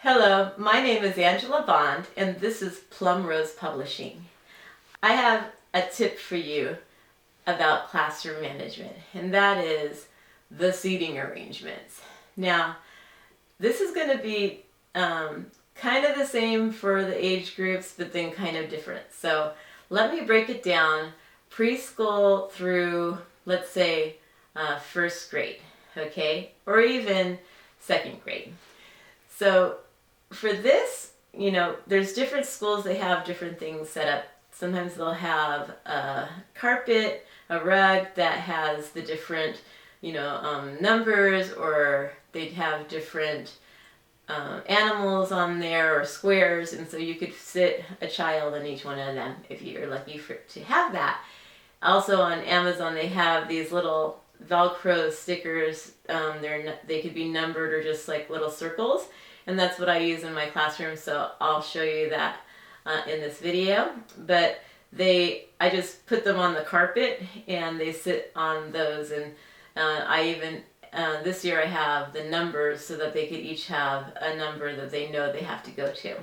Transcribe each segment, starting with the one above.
Hello, my name is Angela Bond, and this is Plum Rose Publishing. I have a tip for you about classroom management, and that is the seating arrangements. Now, this is going to be kind of the same for the age groups, but then kind of different. So let me break it down preschool through, let's say, first grade, okay? Or even second grade. So for this, there's different schools, they have different things set up. Sometimes they'll have a carpet, a rug that has the different, numbers, or they'd have different animals on there or squares, and so you could sit a child in each one of them if you're lucky to have that. Also on Amazon, they have these little Velcro stickers. They could be numbered or just like little circles. And that's what I use in my classroom, so I'll show you that in this video. But I just put them on the carpet and they sit on those, and this year I have the numbers so that they could each have a number that they know they have to go to.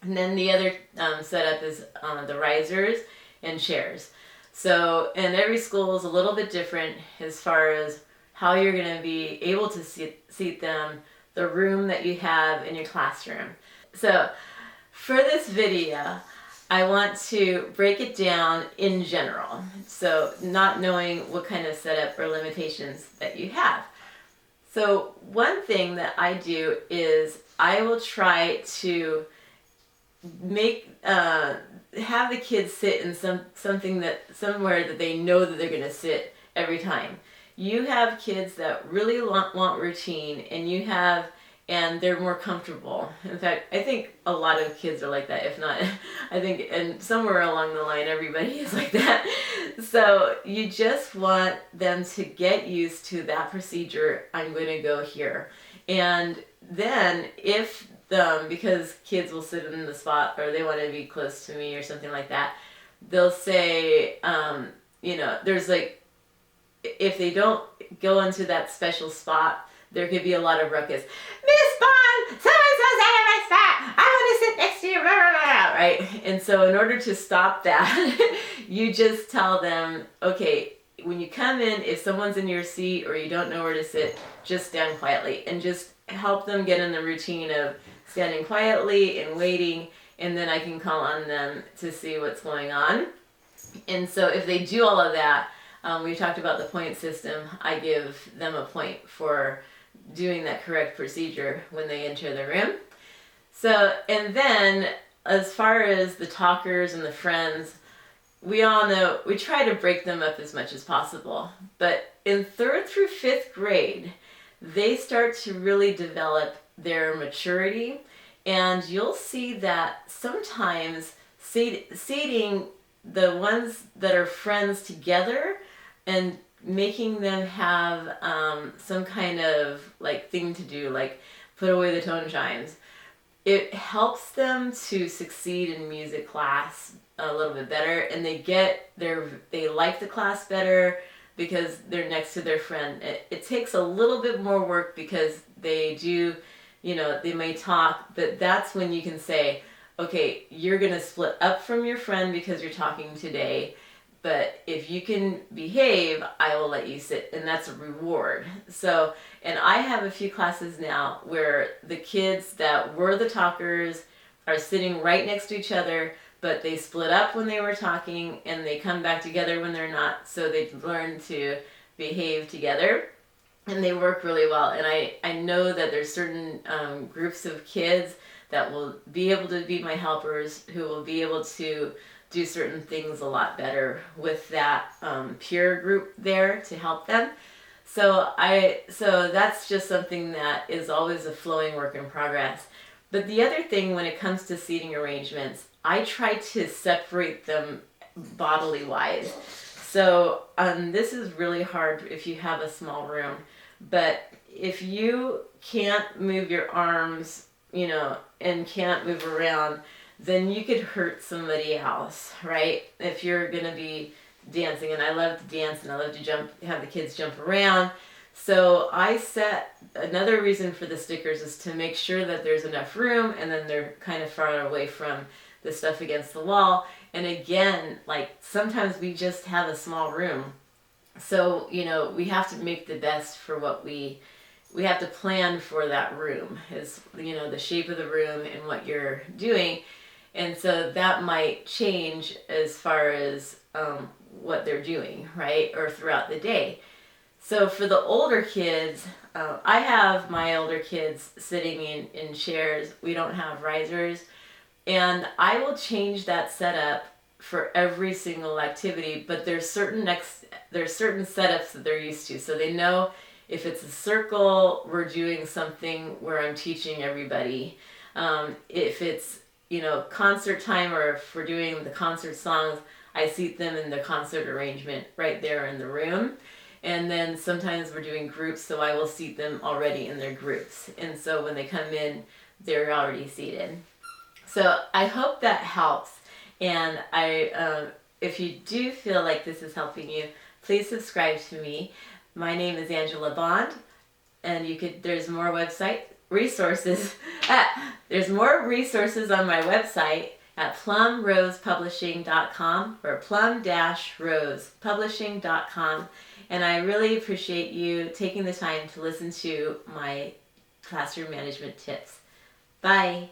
And then the other setup is the risers and chairs. So, and every school is a little bit different as far as how you're going to be able to seat them, the room that you have in your classroom. So for this video, I want to break it down in general. So not knowing what kind of setup or limitations that you have. So one thing that I do is I will try to have the kids sit in somewhere that they know that they're going to sit every time. You have kids that really want routine, and they're more comfortable. In fact, I think a lot of kids are like that. If not, I think, and somewhere along the line, everybody is like that. So you just want them to get used to that procedure. I'm going to go here. And then because kids will sit in the spot, or they want to be close to me or something like that, they'll say, there's like, if they don't go into that special spot, there could be a lot of ruckus. Miss Bond, so-and-so's out of my spot. I want to sit next to you, right? And so in order to stop that, you just tell them, okay, when you come in, if someone's in your seat or you don't know where to sit, just stand quietly, and just help them get in the routine of standing quietly and waiting, and then I can call on them to see what's going on. And so if they do all of that, we talked about the point system. I give them a point for doing that correct procedure when they enter the room. So, and then as far as the talkers and the friends, we all know we try to break them up as much as possible. But in 3rd through 5th grade, they start to really develop their maturity, and you'll see that sometimes seating the ones that are friends together and making them have some kind of like thing to do, like put away the tone chimes. It helps them to succeed in music class a little bit better, and they like the class better because they're next to their friend. It takes a little bit more work because they do, they may talk, but that's when you can say, okay, you're going to split up from your friend because you're talking today. But if you can behave, I will let you sit, and that's a reward. So, and I have a few classes now where the kids that were the talkers are sitting right next to each other, but they split up when they were talking, and they come back together when they're not, so they learn to behave together, and they work really well. And I know that there's certain groups of kids that will be able to be my helpers, who will be able to do certain things a lot better with that peer group there to help them. So that's just something that is always a flowing work in progress. But the other thing when it comes to seating arrangements, I try to separate them bodily wise. So this is really hard if you have a small room, but if you can't move your arms, and can't move around, then you could hurt somebody else, right? If you're gonna be dancing, and I love to dance and I love to have the kids jump around. So I set another reason for the stickers is to make sure that there's enough room, and then they're kind of far away from the stuff against the wall. And again, like sometimes we just have a small room. So, we have to make the best for what we have to plan for that room, is, the shape of the room and what you're doing. And so that might change as far as what they're doing, right? Or throughout the day. So for the older kids, I have my older kids sitting in chairs. We don't have risers. And I will change that setup for every single activity, but there's certain setups that they're used to. So they know if it's a circle, we're doing something where I'm teaching everybody. If it's, concert time, or if we're doing the concert songs, I seat them in the concert arrangement right there in the room. And then sometimes we're doing groups, so I will seat them already in their groups. And so when they come in, they're already seated. So I hope that helps. And if you do feel like this is helping you, please subscribe to me. My name is Angela Bond, and there's more website resources. There's more resources on my website at plumrosepublishing.com, or plum-rosepublishing.com. And I really appreciate you taking the time to listen to my classroom management tips. Bye.